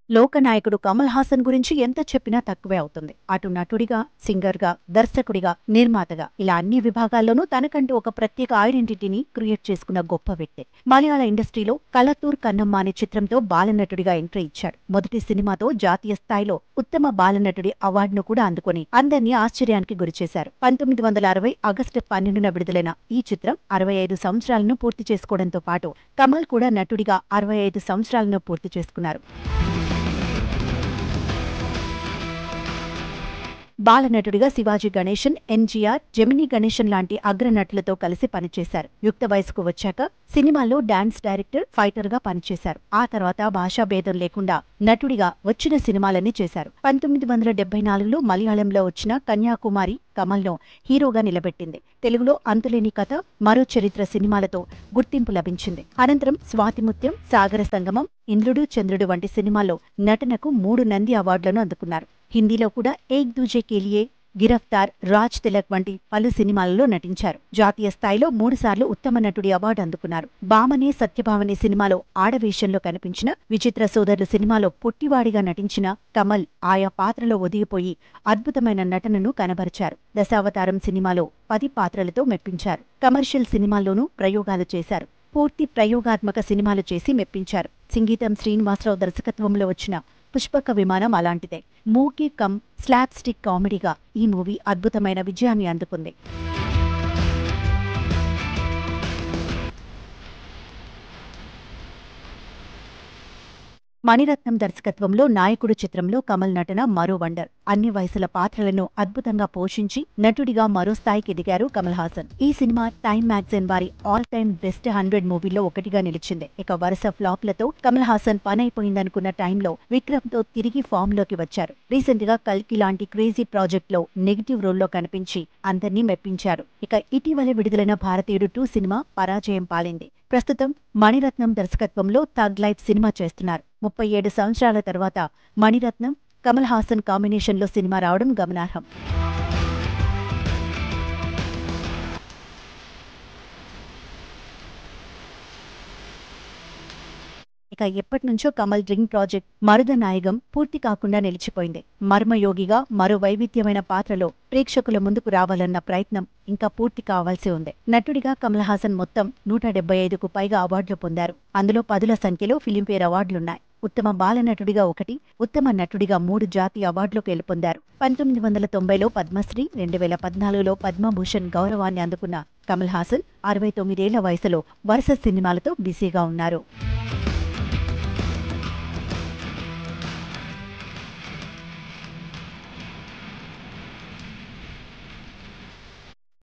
లోకనాయకుడు కమల్ హాసన్ గురించి ఎంత చెప్పినా తక్కువే అవుతుంది. అటు నటుడిగా, సింగర్గా, దర్శకుడిగా, నిర్మాతగా ఇలా అన్ని విభాగాల్లోనూ తనకంటూ ఒక ప్రత్యేక ఐడెంటిటీని క్రియేట్ చేసుకున్న గొప్ప వ్యక్తి. మలయాళ ఇండస్ట్రీలో కలతూర్ కన్నమ్మ అనే చిత్రంతో బాలనటుడిగా ఎంట్రీ ఇచ్చాడు. మొదటి సినిమాతో జాతీయ స్థాయిలో ఉత్తమ బాలనటుడి అవార్డును కూడా అందుకొని అందరినీ ఆశ్చర్యానికి గురిచేశారు. 1960 ఆగస్టు 12న విడుదలైన ఈ చిత్రం 65 సంవత్సరాలను పూర్తి చేసుకోవడంతో పాటు కమల్ కూడా నటుడిగా 65 సంవత్సరాలను పూర్తి చేసుకున్నారు. బాలనటుడిగా శివాజీ గణేశన్, ఎన్టీఆర్, జెమినీ గణేశన్ లాంటి అగ్రనటులతో కలిసి పనిచేశారు. యుక్త వయసుకు వచ్చాక సినిమాల్లో డాన్స్ డైరెక్టర్, ఫైటర్గా పనిచేశారు. ఆ తర్వాత భాషా భేదం లేకుండా నటుడిగా వచ్చిన సినిమాలన్నీ చేశారు. 1974లో మలయాళంలో వచ్చిన కన్యాకుమారి కమల్ను హీరోగా నిలబెట్టింది. తెలుగులో అంతులేని కథ, మరో చరిత్ర సినిమాలతో గుర్తింపు లభించింది. అనంతరం స్వాతిముత్యం, సాగర సంగమం, ఇంద్రుడు చంద్రుడు వంటి సినిమాల్లో నటనకు 3 నంది అవార్డులను అందుకున్నారు. హిందీలో కూడా ఏక్ దూజే కే లియే, గిరఫ్తార్, రాజ్ తిలక్ వంటి పలు సినిమాలలో నటించారు. జాతీయ స్థాయిలో 3 సార్లు ఉత్తమ నటుడి అవార్డు అందుకున్నారు. బామనే సత్యభామనే సినిమాలో ఆడవేషంలో కనిపించిన, విచిత్ర సోదరులు సినిమాలో పొట్టివాడిగా నటించిన కమల్ ఆయా పాత్రలో ఒదిగిపోయి అద్భుతమైన నటనను కనబరిచారు. దశావతారం సినిమాలో 10 పాత్రలతో మెప్పించారు. కమర్షియల్ సినిమాల్లోనూ ప్రయోగాలు చేశారు. పూర్తి ప్రయోగాత్మక సినిమాలు చేసి మెప్పించారు. సంగీతం శ్రీనివాసరావు దర్శకత్వంలో వచ్చిన పుష్పక విమానం అలాంటిదే. మూకీ కమ్ స్లాప్ స్టిక్ కామెడీగా ఈ మూవీ అద్భుతమైన విజయాన్ని అందుకుంది. మణిరత్నం దర్శకత్వంలో నాయకుడు చిత్రంలో కమల్ నటన మరో వండర్. అన్ని వయసుల పాత్రలను అద్భుతంగా పోషించి నటుడిగా మరో స్థాయికి ఎదిగారు కమల్ హాసన్. ఈ సినిమా టైమ్ మ్యాగజైన్ వారి ఆల్ టైమ్ బెస్ట్ 100 మూవీల్లో ఒకటిగా నిలిచింది. ఇక వరుస ఫ్లాప్లతో కమల్ హాసన్ పనైపోయిందనుకున్న టైంలో విక్రమ్ తో తిరిగి ఫామ్ లోకి వచ్చారు. రీసెంట్ గా కల్కి లాంటి క్రేజీ ప్రాజెక్ట్ లో నెగిటివ్ రోల్లో కనిపించి అందర్నీ మెప్పించారు. ఇక ఇటీవలే విడుదలైన భారతీయుడు 2 సినిమా పరాజయం పాలింది. ప్రస్తుతం మణిరత్నం దర్శకత్వంలో థగ్ లైఫ్ సినిమా చేస్తున్నారు. 37 సంవత్సరాల తర్వాత మణిరత్నం, కమల్ హాసన్ కాంబినేషన్లో సినిమా రావడం గమనార్హం. ఇక ఎప్పటినుంచో కమల్ డ్రీమ్ ప్రాజెక్ట్ మరుదనాయగం పూర్తి కాకుండా నిలిచిపోయింది. మర్మయోగిగా మరో వైవిధ్యమైన పాత్రలో ప్రేక్షకుల ముందుకు రావాలన్న ప్రయత్నం ఇంకా పూర్తి కావాల్సి ఉంది. నటుడిగా కమల్ హాసన్ మొత్తం 175కు పైగా అవార్డులు పొందారు. అందులో 10ల సంఖ్యలో ఫిలింఫేర్ అవార్డులున్నాయి. ఉత్తమ బాలనటుడిగా 1, ఉత్తమ నటుడిగా 3 జాతీయ అవార్డులు గెలుపొందారు. 1990లో పద్మశ్రీ, 2014లో పద్మభూషణ్ గౌరవాన్ని అందుకున్న కమల్ హాసన్ 69 ఏళ్ల వయసులో వరుస సినిమాలతో బిజీగా ఉన్నారు.